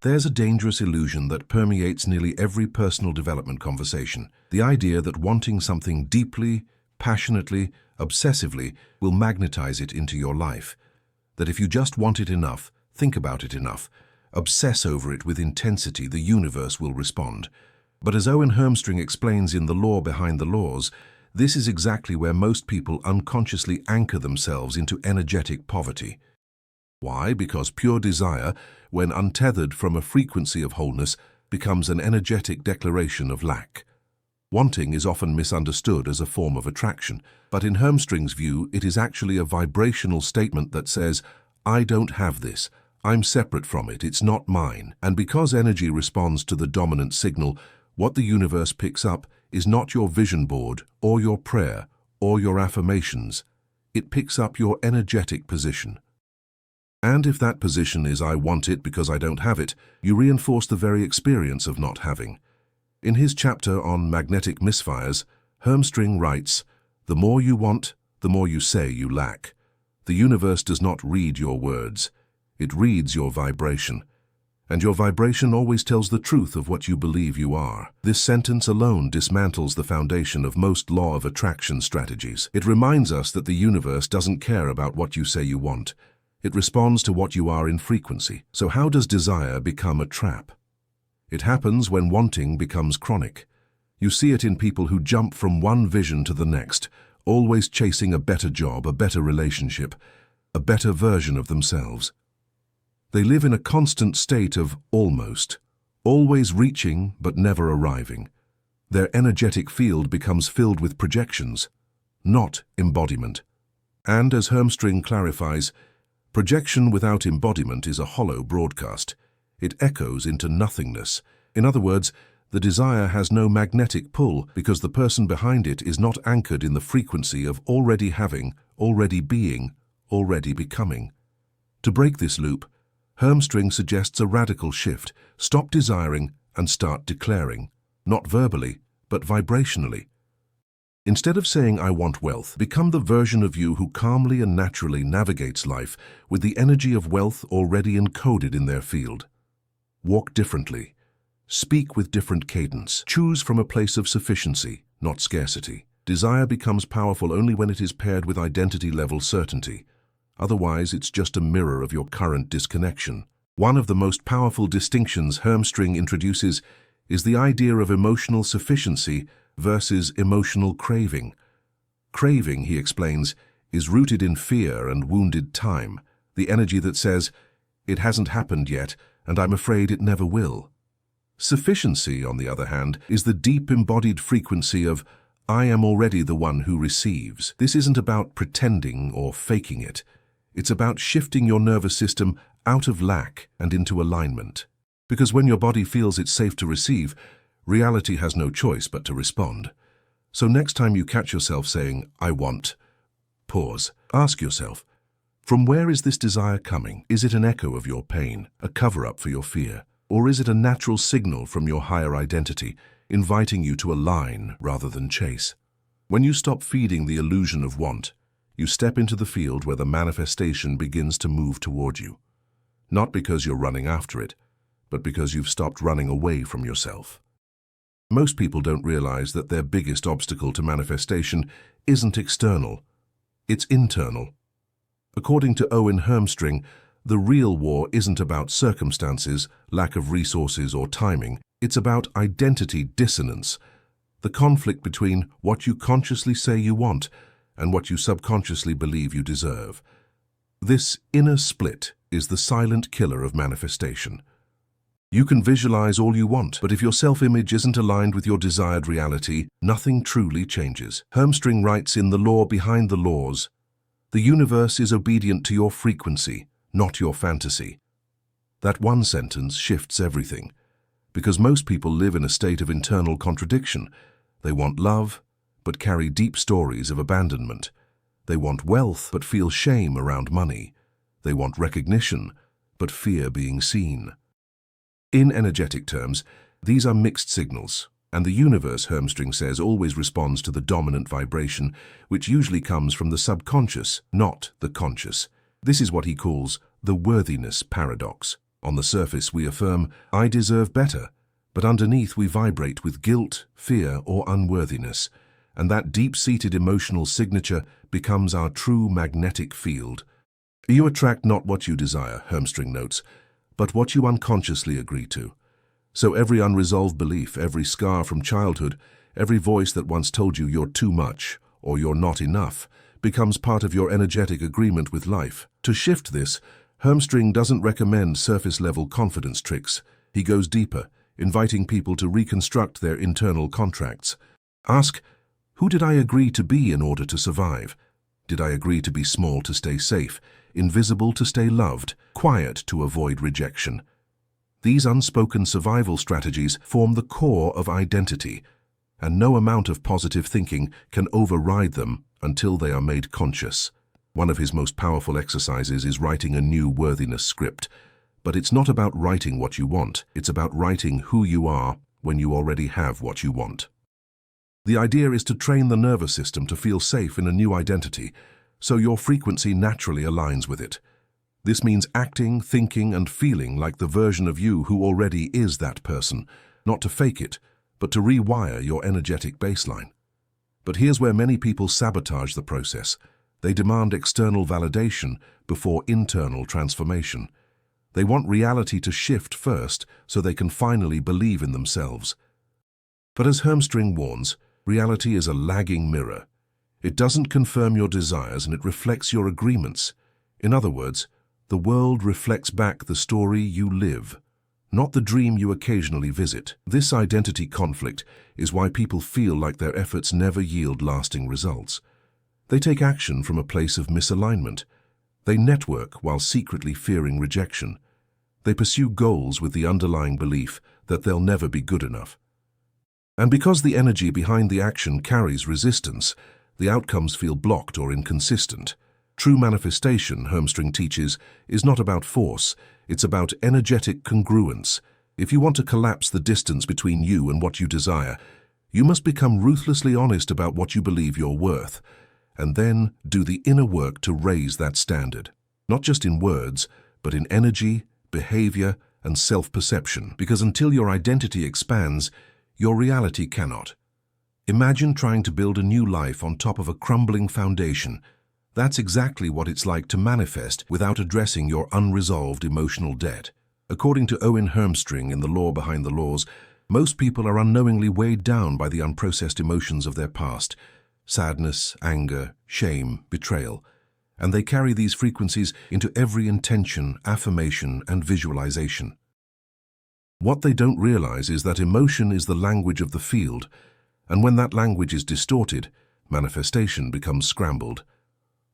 There's a dangerous illusion that permeates nearly every personal development conversation. The idea that wanting something deeply, passionately, obsessively will magnetize it into your life. That if you just want it enough, think about it enough, obsess over it with intensity, the universe will respond. But as Owen Hermstring explains in The Law Behind the Laws, this is exactly where most people unconsciously anchor themselves into energetic poverty. Why? Because pure desire, when untethered from a frequency of wholeness, becomes an energetic declaration of lack. Wanting is often misunderstood as a form of attraction, but in Hermstring's view, it is actually a vibrational statement that says, I don't have this, I'm separate from it, it's not mine. And because energy responds to the dominant signal, what the universe picks up is not your vision board, or your prayer, or your affirmations. It picks up your energetic position. And if that position is I want it because I don't have it, you reinforce the very experience of not having. In his chapter on magnetic misfires, Hermstring writes, the more you want, the more you say you lack. The universe does not read your words. It reads your vibration. And your vibration always tells the truth of what you believe you are. This sentence alone dismantles the foundation of most law of attraction strategies. It reminds us that the universe doesn't care about what you say you want. It responds to what you are in frequency. So how does desire become a trap? It happens when wanting becomes chronic. You see it in people who jump from one vision to the next, always chasing a better job, a better relationship, a better version of themselves. They live in a constant state of almost, always reaching but never arriving. Their energetic field becomes filled with projections, not embodiment. And as Hermstring clarifies, projection without embodiment is a hollow broadcast. It echoes into nothingness. In other words, the desire has no magnetic pull because the person behind it is not anchored in the frequency of already having, already being, already becoming. To break this loop, Hermstring suggests a radical shift. Stop desiring and start declaring, not verbally, but vibrationally. Instead of saying, I want wealth, become the version of you who calmly and naturally navigates life with the energy of wealth already encoded in their field. Walk differently. Speak with different cadence. Choose from a place of sufficiency, not scarcity. Desire becomes powerful only when it is paired with identity-level certainty. Otherwise, it's just a mirror of your current disconnection. One of the most powerful distinctions Hermstring introduces is the idea of emotional sufficiency versus emotional craving. Craving, he explains, is rooted in fear and wounded time, the energy that says, it hasn't happened yet, and I'm afraid it never will. Sufficiency, on the other hand, is the deep embodied frequency of, I am already the one who receives. This isn't about pretending or faking it. It's about shifting your nervous system out of lack and into alignment. Because when your body feels it's safe to receive, reality has no choice but to respond. So next time you catch yourself saying, I want, pause. Ask yourself, from where is this desire coming? Is it an echo of your pain, a cover-up for your fear? Or is it a natural signal from your higher identity, inviting you to align rather than chase? When you stop feeding the illusion of want, you step into the field where the manifestation begins to move toward you. Not because you're running after it, but because you've stopped running away from yourself. Most people don't realize that their biggest obstacle to manifestation isn't external, it's internal. According to Owen Hermstring, the real war isn't about circumstances, lack of resources or timing. It's about identity dissonance, the conflict between what you consciously say you want and what you subconsciously believe you deserve. This inner split is the silent killer of manifestation. You can visualize all you want, but if your self-image isn't aligned with your desired reality, nothing truly changes. Hermstring writes in The Law Behind the Laws, the universe is obedient to your frequency, not your fantasy. That one sentence shifts everything, because most people live in a state of internal contradiction. They want love, but carry deep stories of abandonment. They want wealth, but feel shame around money. They want recognition, but fear being seen. In energetic terms, these are mixed signals, and the universe, Hermstring says, always responds to the dominant vibration, which usually comes from the subconscious, not the conscious. This is what he calls the worthiness paradox. On the surface, we affirm, "I deserve better," but underneath we vibrate with guilt, fear, or unworthiness, and that deep-seated emotional signature becomes our true magnetic field. You attract not what you desire, Hermstring notes, but what you unconsciously agree to. So every unresolved belief, every scar from childhood, every voice that once told you you're too much or you're not enough, becomes part of your energetic agreement with life. To shift this, Hermstring doesn't recommend surface-level confidence tricks. He goes deeper, inviting people to reconstruct their internal contracts. Ask, who did I agree to be in order to survive? Did I agree to be small to stay safe, invisible to stay loved, quiet to avoid rejection? These unspoken survival strategies form the core of identity, and no amount of positive thinking can override them until they are made conscious. One of his most powerful exercises is writing a new worthiness script. But it's not about writing what you want, it's about writing who you are when you already have what you want. The idea is to train the nervous system to feel safe in a new identity, so your frequency naturally aligns with it. This means acting, thinking, and feeling like the version of you who already is that person, not to fake it, but to rewire your energetic baseline. But here's where many people sabotage the process. They demand external validation before internal transformation. They want reality to shift first so they can finally believe in themselves. But as Hermstring warns, reality is a lagging mirror. It doesn't confirm your desires and it reflects your agreements. In other words, the world reflects back the story you live, not the dream you occasionally visit. This identity conflict is why people feel like their efforts never yield lasting results. They take action from a place of misalignment. They network while secretly fearing rejection. They pursue goals with the underlying belief that they'll never be good enough. And because the energy behind the action carries resistance, the outcomes feel blocked or inconsistent. True manifestation, Hermstring teaches, is not about force, it's about energetic congruence. If you want to collapse the distance between you and what you desire, you must become ruthlessly honest about what you believe you're worth, and then do the inner work to raise that standard. Not just in words, but in energy, behavior, and self-perception, because until your identity expands, your reality cannot. Imagine trying to build a new life on top of a crumbling foundation. That's exactly what it's like to manifest without addressing your unresolved emotional debt. According to Owen Hermstring in The Law Behind the Laws, most people are unknowingly weighed down by the unprocessed emotions of their past: sadness, anger, shame, betrayal. And they carry these frequencies into every intention, affirmation, and visualization. What they don't realize is that emotion is the language of the field, and when that language is distorted, manifestation becomes scrambled.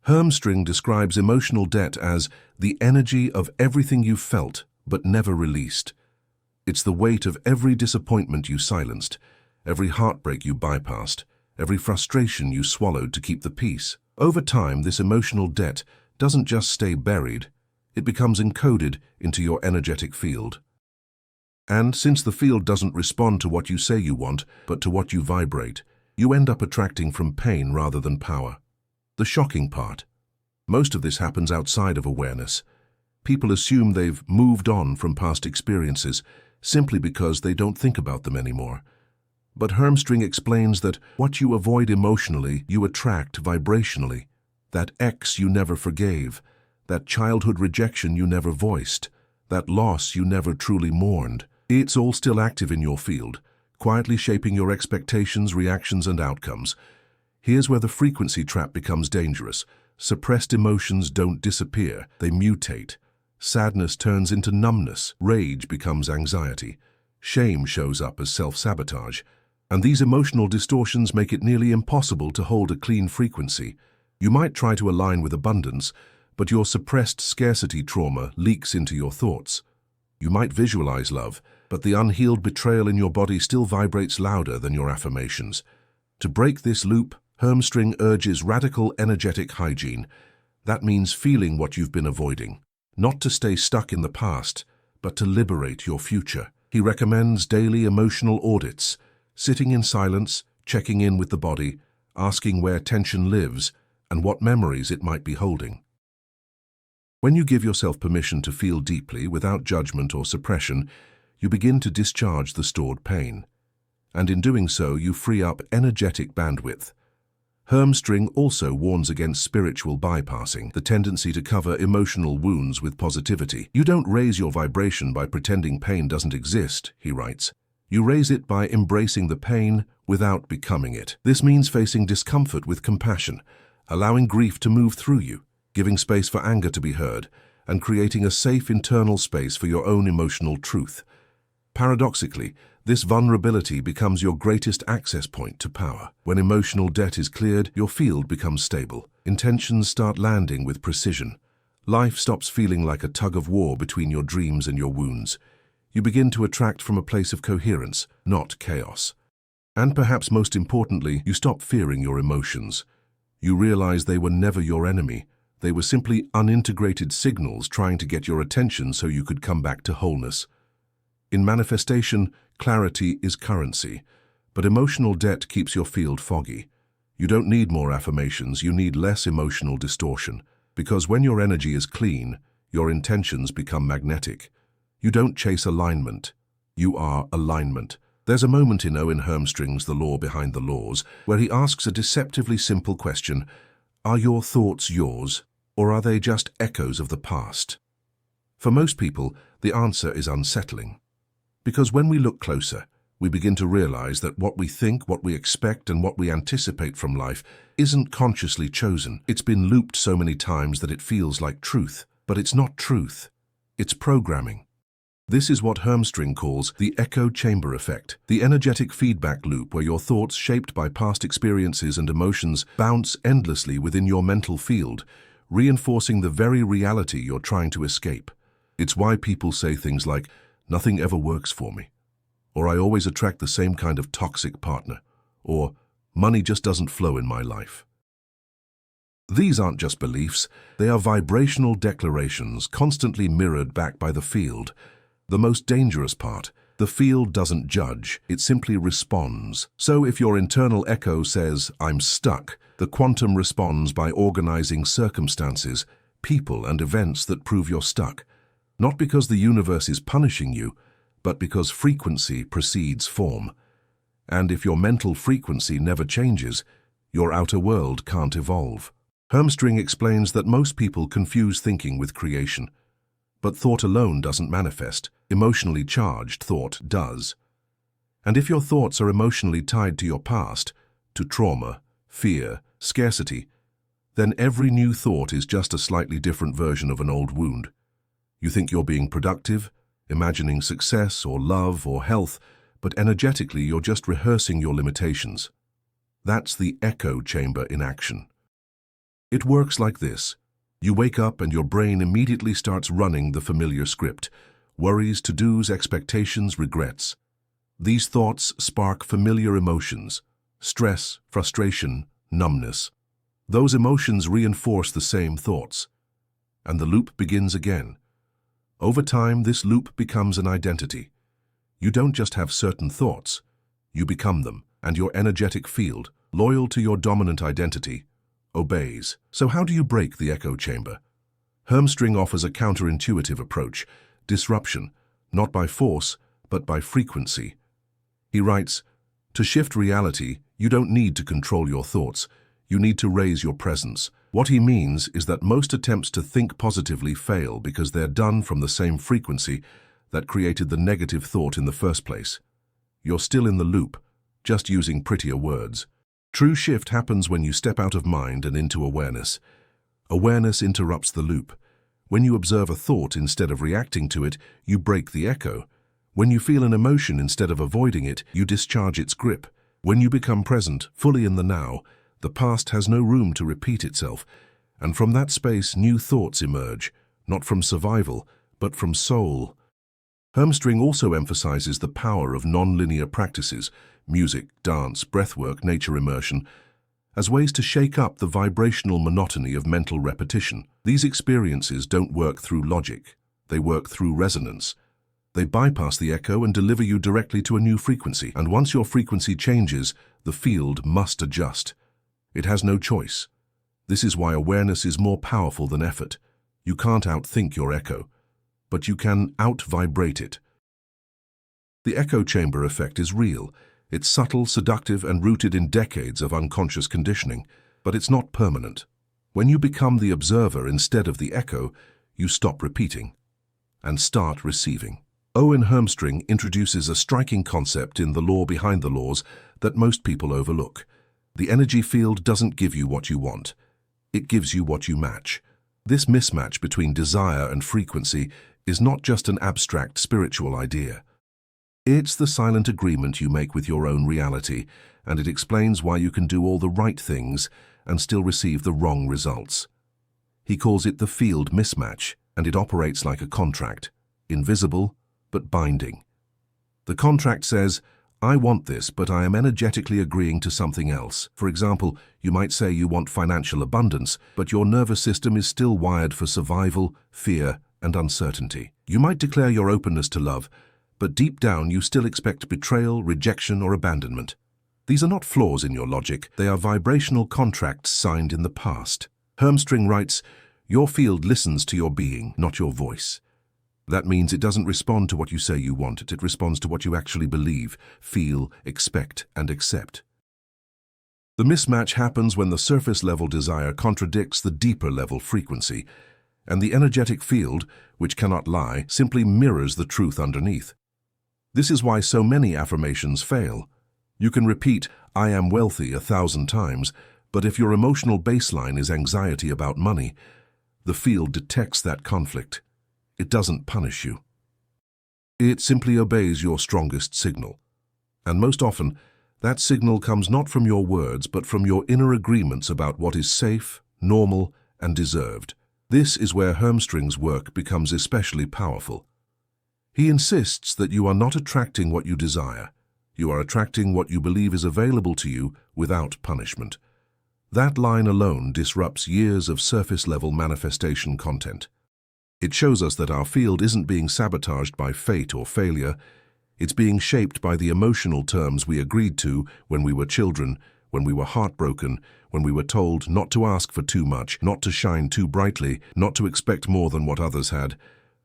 Hermstring describes emotional debt as the energy of everything you felt but never released. It's the weight of every disappointment you silenced, every heartbreak you bypassed, every frustration you swallowed to keep the peace. Over time, this emotional debt doesn't just stay buried, it becomes encoded into your energetic field. And since the field doesn't respond to what you say you want, but to what you vibrate, you end up attracting from pain rather than power. The shocking part: most of this happens outside of awareness. People assume they've moved on from past experiences simply because they don't think about them anymore. But Hermstring explains that what you avoid emotionally, you attract vibrationally. That ex you never forgave, that childhood rejection you never voiced, that loss you never truly mourned, it's all still active in your field, quietly shaping your expectations, reactions, and outcomes. Here's where the frequency trap becomes dangerous. Suppressed emotions don't disappear, they mutate. Sadness turns into numbness, rage becomes anxiety, shame shows up as self-sabotage. And these emotional distortions make it nearly impossible to hold a clean frequency. You might try to align with abundance, but your suppressed scarcity trauma leaks into your thoughts. You might visualize love, but the unhealed betrayal in your body still vibrates louder than your affirmations. To break this loop, Hermstring urges radical energetic hygiene. That means feeling what you've been avoiding, not to stay stuck in the past, but to liberate your future. He recommends daily emotional audits, sitting in silence, checking in with the body, asking where tension lives and what memories it might be holding. When you give yourself permission to feel deeply without judgment or suppression, you begin to discharge the stored pain. And in doing so, you free up energetic bandwidth. Hermstring also warns against spiritual bypassing, the tendency to cover emotional wounds with positivity. You don't raise your vibration by pretending pain doesn't exist, he writes. You raise it by embracing the pain without becoming it. This means facing discomfort with compassion, allowing grief to move through you, giving space for anger to be heard, and creating a safe internal space for your own emotional truth. Paradoxically, this vulnerability becomes your greatest access point to power. When emotional debt is cleared, your field becomes stable. Intentions start landing with precision. Life stops feeling like a tug-of-war between your dreams and your wounds. You begin to attract from a place of coherence, not chaos. And perhaps most importantly, you stop fearing your emotions. You realize they were never your enemy. They were simply unintegrated signals trying to get your attention so you could come back to wholeness. In manifestation, clarity is currency, but emotional debt keeps your field foggy. You don't need more affirmations, you need less emotional distortion, because when your energy is clean, your intentions become magnetic. You don't chase alignment, you are alignment. There's a moment in Owen Hermstring's The Law Behind the Laws where he asks a deceptively simple question: are your thoughts yours, or are they just echoes of the past? For most people, the answer is unsettling. Because when we look closer, we begin to realize that what we think, what we expect, and what we anticipate from life isn't consciously chosen. It's been looped so many times that it feels like truth. But it's not truth. It's programming. This is what Hermstring calls the echo chamber effect, the energetic feedback loop where your thoughts, shaped by past experiences and emotions, bounce endlessly within your mental field, reinforcing the very reality you're trying to escape. It's why people say things like, "Nothing ever works for me," or "I always attract the same kind of toxic partner," or "Money just doesn't flow in my life." These aren't just beliefs, they are vibrational declarations constantly mirrored back by the field. The most dangerous part, the field doesn't judge, it simply responds. So if your internal echo says, "I'm stuck," the quantum responds by organizing circumstances, people and events that prove you're stuck. Not because the universe is punishing you, but because frequency precedes form. And if your mental frequency never changes, your outer world can't evolve. Hermstring explains that most people confuse thinking with creation. But thought alone doesn't manifest. Emotionally charged thought does. And if your thoughts are emotionally tied to your past, to trauma, fear, scarcity, then every new thought is just a slightly different version of an old wound. You think you're being productive, imagining success or love or health, but energetically you're just rehearsing your limitations. That's the echo chamber in action. It works like this. You wake up and your brain immediately starts running the familiar script: worries, to-dos, expectations, regrets. These thoughts spark familiar emotions: stress, frustration, numbness. Those emotions reinforce the same thoughts. And the loop begins again. Over time, this loop becomes an identity. You don't just have certain thoughts, you become them, and your energetic field, loyal to your dominant identity, obeys. So how do you break the echo chamber? Hermstring offers a counterintuitive approach: disruption, not by force, but by frequency. He writes, "To shift reality, you don't need to control your thoughts, you need to raise your presence." What he means is that most attempts to think positively fail because they're done from the same frequency that created the negative thought in the first place. You're still in the loop, just using prettier words. True shift happens when you step out of mind and into awareness. Awareness interrupts the loop. When you observe a thought instead of reacting to it, you break the echo. When you feel an emotion instead of avoiding it, you discharge its grip. When you become present, fully in the now, the past has no room to repeat itself, and from that space new thoughts emerge, not from survival, but from soul. Hermstring also emphasizes the power of non-linear practices, music, dance, breathwork, nature immersion, as ways to shake up the vibrational monotony of mental repetition. These experiences don't work through logic, they work through resonance. They bypass the echo and deliver you directly to a new frequency, and once your frequency changes, the field must adjust. It has no choice. This is why awareness is more powerful than effort. You can't outthink your echo, but you can out-vibrate it. The echo chamber effect is real. It's subtle, seductive, and rooted in decades of unconscious conditioning, but it's not permanent. When you become the observer instead of the echo, you stop repeating and start receiving. Owen Hermstring introduces a striking concept in The Law Behind the Laws that most people overlook. The energy field doesn't give you what you want. It gives you what you match. This mismatch between desire and frequency is not just an abstract spiritual idea. It's the silent agreement you make with your own reality, and it explains why you can do all the right things and still receive the wrong results. He calls it the field mismatch, and it operates like a contract, invisible but binding. The contract says, I want this, but I am energetically agreeing to something else. For example, you might say you want financial abundance, but your nervous system is still wired for survival, fear, and uncertainty. You might declare your openness to love, but deep down you still expect betrayal, rejection, or abandonment. These are not flaws in your logic, they are vibrational contracts signed in the past. Hermstring writes, your field listens to your being, not your voice. That means it doesn't respond to what you say you want, it responds to what you actually believe, feel, expect, and accept. The mismatch happens when the surface-level desire contradicts the deeper-level frequency, and the energetic field, which cannot lie, simply mirrors the truth underneath. This is why so many affirmations fail. You can repeat, I am wealthy 1,000 times, but if your emotional baseline is anxiety about money, the field detects that conflict. It doesn't punish you. It simply obeys your strongest signal. And most often, that signal comes not from your words, but from your inner agreements about what is safe, normal, and deserved. This is where Hermstring's work becomes especially powerful. He insists that you are not attracting what you desire. You are attracting what you believe is available to you without punishment. That line alone disrupts years of surface-level manifestation content. It shows us that our field isn't being sabotaged by fate or failure. It's being shaped by the emotional terms we agreed to when we were children, when we were heartbroken, when we were told not to ask for too much, not to shine too brightly, not to expect more than what others had.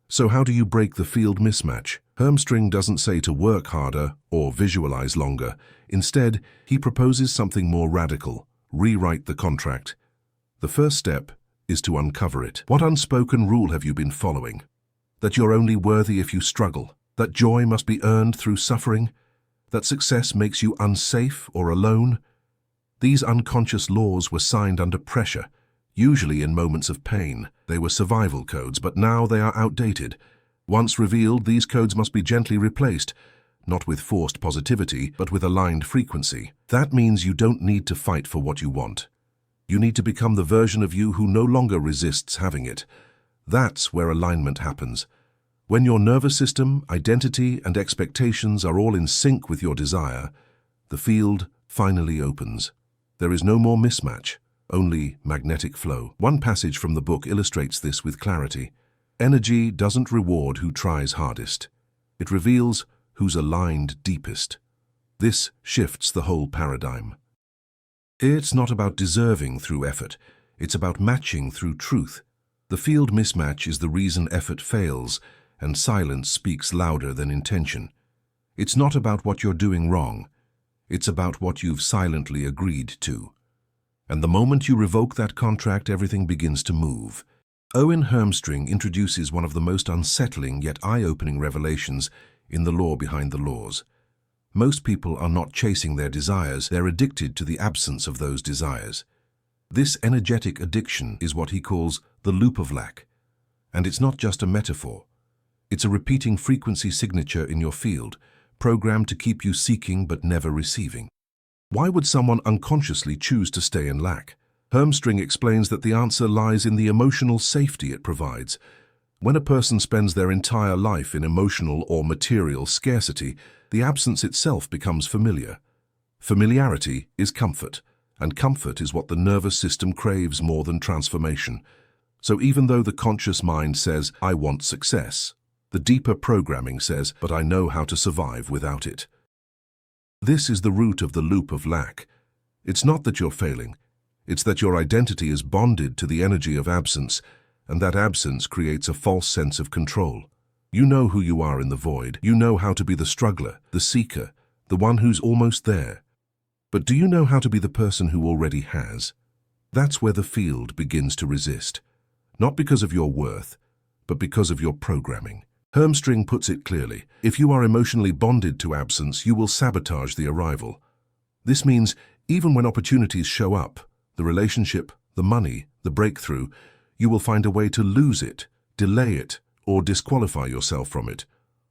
So how do you break the field mismatch? Hermstring doesn't say to work harder or visualize longer. Instead, he proposes something more radical: rewrite the contract. The first step is to uncover it. What unspoken rule have you been following? That you're only worthy if you struggle? That joy must be earned through suffering? That success makes you unsafe or alone? These unconscious laws were signed under pressure, usually in moments of pain. They were survival codes, but now they are outdated. Once revealed, these codes must be gently replaced, not with forced positivity, but with aligned frequency. That means you don't need to fight for what you want. You need to become the version of you who no longer resists having it. That's where alignment happens. When your nervous system, identity, and expectations are all in sync with your desire, the field finally opens. There is no more mismatch, only magnetic flow. One passage from the book illustrates this with clarity. Energy doesn't reward who tries hardest. It reveals who's aligned deepest. This shifts the whole paradigm. It's not about deserving through effort. It's about matching through truth. The field mismatch is the reason effort fails, and silence speaks louder than intention. It's not about what you're doing wrong. It's about what you've silently agreed to. And the moment you revoke that contract, everything begins to move. Owen Hermstring introduces one of the most unsettling yet eye-opening revelations in The Law Behind the Laws. Most people are not chasing their desires, they're addicted to the absence of those desires. This energetic addiction is what he calls the loop of lack. And it's not just a metaphor. It's a repeating frequency signature in your field, programmed to keep you seeking but never receiving. Why would someone unconsciously choose to stay in lack? Hermstring explains that the answer lies in the emotional safety it provides. When a person spends their entire life in emotional or material scarcity, the absence itself becomes familiar. Familiarity is comfort, and comfort is what the nervous system craves more than transformation. So even though the conscious mind says, I want success, the deeper programming says, but I know how to survive without it. This is the root of the loop of lack. It's not that you're failing. It's that your identity is bonded to the energy of absence, and that absence creates a false sense of control. You know who you are in the void. You know how to be the struggler, the seeker, the one who's almost there. But do you know how to be the person who already has? That's where the field begins to resist. Not because of your worth, but because of your programming. Hermstring puts it clearly. If you are emotionally bonded to absence, you will sabotage the arrival. This means even when opportunities show up, the relationship, the money, the breakthrough, you will find a way to lose it, delay it, or disqualify yourself from it.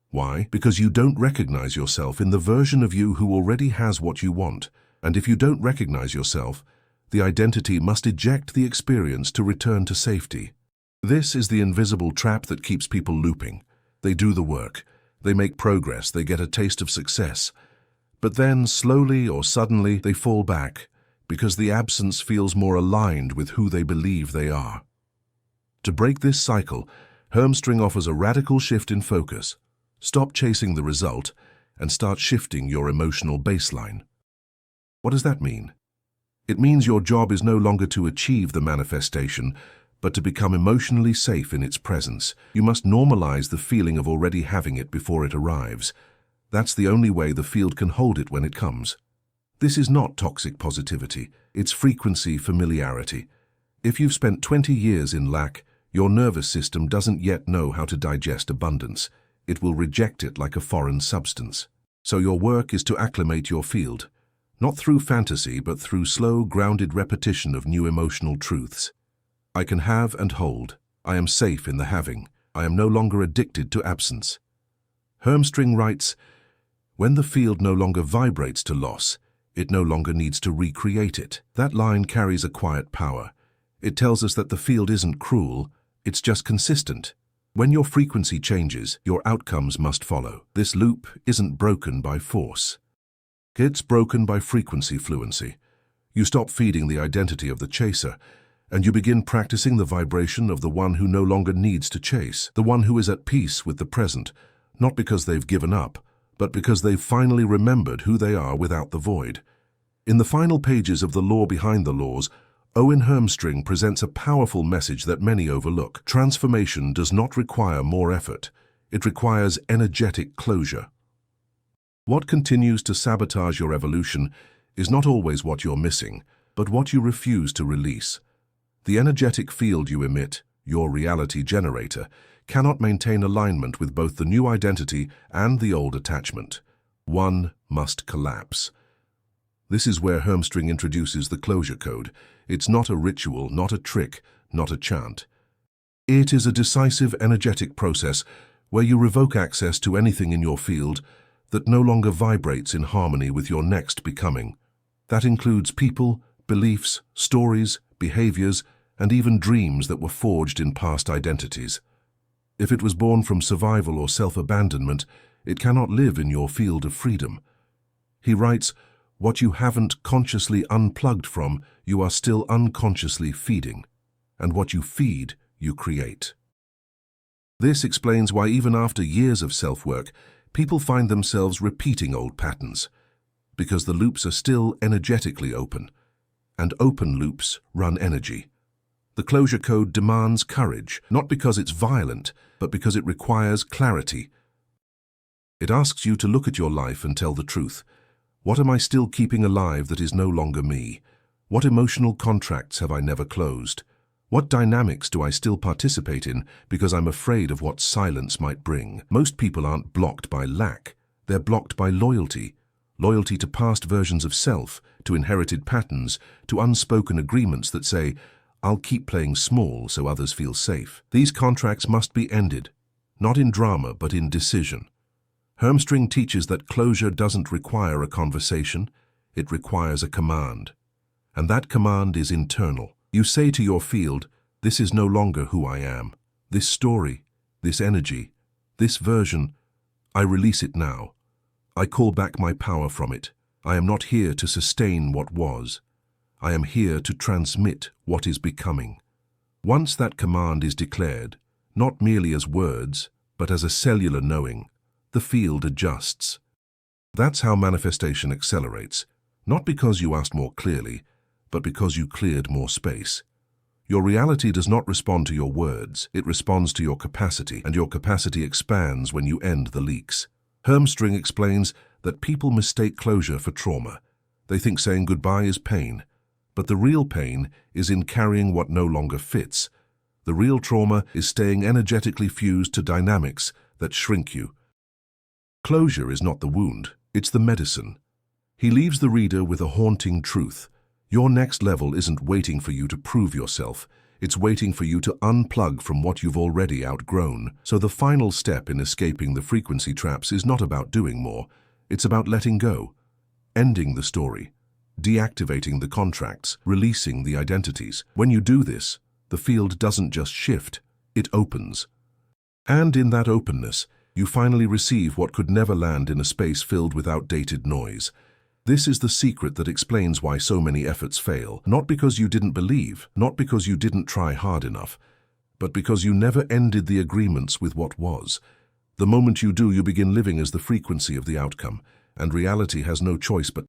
Why? Because you don't recognize yourself in the version of you who already has what you want. And if you don't recognize yourself, the identity must eject the experience to return to safety. This is the invisible trap that keeps people looping. They do the work, they make progress, they get a taste of success. But then, slowly or suddenly, they fall back because the absence feels more aligned with who they believe they are. To break this cycle, Hermstring offers a radical shift in focus. Stop chasing the result and start shifting your emotional baseline. What does that mean? It means your job is no longer to achieve the manifestation, but to become emotionally safe in its presence. You must normalize the feeling of already having it before it arrives. That's the only way the field can hold it when it comes. This is not toxic positivity, it's frequency familiarity. If you've spent 20 years in lack, your nervous system doesn't yet know how to digest abundance. It will reject it like a foreign substance. So your work is to acclimate your field, not through fantasy, but through slow, grounded repetition of new emotional truths. I can have and hold. I am safe in the having. I am no longer addicted to absence. Hermstring writes, when the field no longer vibrates to loss, it no longer needs to recreate it. That line carries a quiet power. It tells us that the field isn't cruel, it's just consistent. When your frequency changes, your outcomes must follow. This loop isn't broken by force. It's broken by frequency fluency. You stop feeding the identity of the chaser, and you begin practicing the vibration of the one who no longer needs to chase, the one who is at peace with the present, not because they've given up, but because they've finally remembered who they are without the void. In the final pages of The Law Behind the Laws, Owen Hermstring presents a powerful message that many overlook. Transformation does not require more effort. It requires energetic closure. What continues to sabotage your evolution is not always what you're missing, but what you refuse to release. The energetic field you emit, your reality generator, cannot maintain alignment with both the new identity and the old attachment. One must collapse. This is where Hermstring introduces the closure code. It's not a ritual, not a trick, not a chant. It is a decisive energetic process where you revoke access to anything in your field that no longer vibrates in harmony with your next becoming. That includes people, beliefs, stories, behaviors, and even dreams that were forged in past identities. If it was born from survival or self-abandonment, it cannot live in your field of freedom. He writes, what you haven't consciously unplugged from, you are still unconsciously feeding. And what you feed, you create. This explains why even after years of self-work, people find themselves repeating old patterns, because the loops are still energetically open, and open loops run energy. The closure code demands courage, not because it's violent, but because it requires clarity. It asks you to look at your life and tell the truth. What am I still keeping alive that is no longer me? What emotional contracts have I never closed? What dynamics do I still participate in because I'm afraid of what silence might bring? Most people aren't blocked by lack. They're blocked by loyalty. Loyalty to past versions of self, to inherited patterns, to unspoken agreements that say, I'll keep playing small so others feel safe. These contracts must be ended, not in drama but in decision. Hermstring teaches that closure doesn't require a conversation, it requires a command. And that command is internal. You say to your field, this is no longer who I am. This story, this energy, this version, I release it now. I call back my power from it. I am not here to sustain what was. I am here to transmit what is becoming. Once that command is declared, not merely as words, but as a cellular knowing, the field adjusts. That's how manifestation accelerates, not because you asked more clearly, but because you cleared more space. Your reality does not respond to your words, it responds to your capacity, and your capacity expands when you end the leaks. Hermstring explains that people mistake closure for trauma. They think saying goodbye is pain, but the real pain is in carrying what no longer fits. The real trauma is staying energetically fused to dynamics that shrink you. Closure is not the wound, it's the medicine. He leaves the reader with a haunting truth. Your next level isn't waiting for you to prove yourself. It's waiting for you to unplug from what you've already outgrown. So the final step in escaping the frequency traps is not about doing more. It's about letting go, ending the story, deactivating the contracts, releasing the identities. When you do this, the field doesn't just shift, it opens. And in that openness, you finally receive what could never land in a space filled with outdated noise. This is the secret that explains why so many efforts fail, not because you didn't believe, not because you didn't try hard enough, but because you never ended the agreements with what was. The moment you do, you begin living as the frequency of the outcome, and reality has no choice but